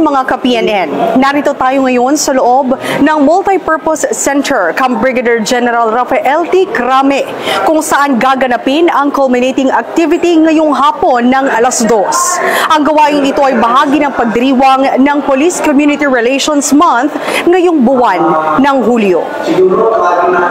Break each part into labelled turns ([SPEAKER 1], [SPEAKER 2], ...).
[SPEAKER 1] hapon mga ka-PNN. Narito tayo ngayon sa loob ng Multipurpose Center, Camp Brigadier General Rafael T. Crame, kung saan gaganapin ang culminating activity ngayong hapon ng alas 2. Ang gawain ito ay bahagi ng pagdiriwang ng Police Community Relations Month ngayong buwan ng Hulyo.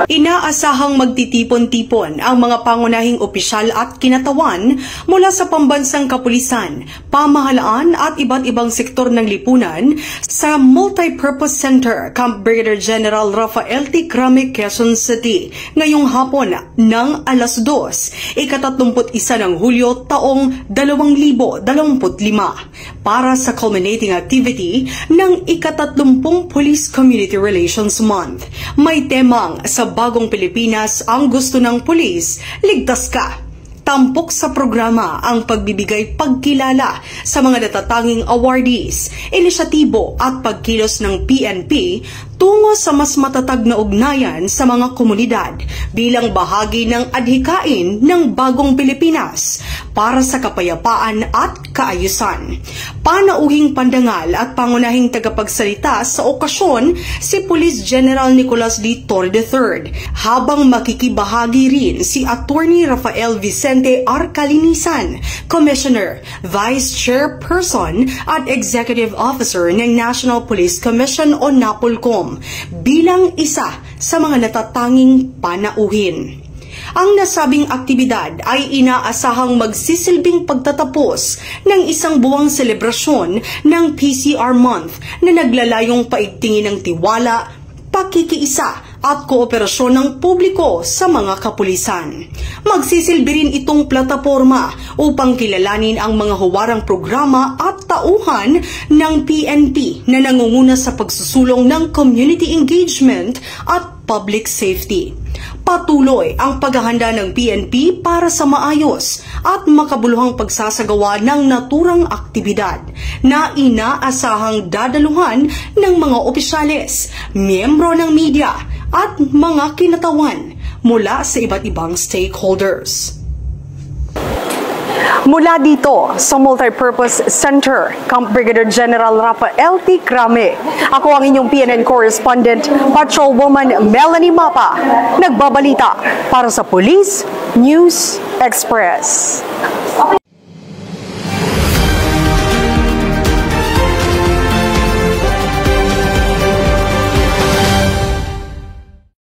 [SPEAKER 1] Inaasahang magtitipon-tipon ang mga pangunahing opisyal at kinatawan mula sa pambansang kapulisan, pamahalaan at iba't ibang sektor ng lipunan sa Multipurpose Center, Camp Brigadier General Rafael T. Crame, Quezon City, ngayong hapon ng alas 2, ika-31 ng Hulyo taong 2025, para sa culminating activity ng ika-30 Police Community Relations Month. May temang sa bagong Pilipinas ang gusto ng pulis, ligtas ka. Tampok sa programa ang pagbibigay pagkilala sa mga natatanging awardees, inisyatibo at pagkilos ng PNP tungo sa mas matatag na ugnayan sa mga komunidad bilang bahagi ng adhikain ng bagong Pilipinas para sa kapayapaan at kaayusan. Panauhing pandangal at pangunahing tagapagsalita sa okasyon si Police General Nicolas D. Torre III, habang makikibahagi rin si Attorney Rafael Vicente R. Calinisan, Commissioner, Vice Chairperson at Executive Officer ng National Police Commission o NAPOLCOM, bilang isa sa mga natatanging panauhin. Ang nasabing aktibidad ay inaasahang magsisilbing pagtatapos ng isang buwang selebrasyon ng PCR Month na naglalayong paigtingin ng tiwala, pakikiisa at kooperasyon ng publiko sa mga kapulisan. Magsisilbi rin itong plataporma upang kilalanin ang mga huwarang programa at tauhan ng PNP na nangunguna sa pagsusulong ng community engagement at public safety. Patuloy ang paghahanda ng PNP para sa maayos at makabuluhang pagsasagawa ng naturang aktibidad na inaasahang dadaluhan ng mga opisyales, miyembro ng media at mga kinatawan mula sa iba't ibang stakeholders. Mula dito sa Multipurpose Center, Camp Brigadier General Rafael T. Crame, ako ang inyong PNN correspondent, Patrolwoman Melanie Mapa, nagbabalita para sa Police News Express.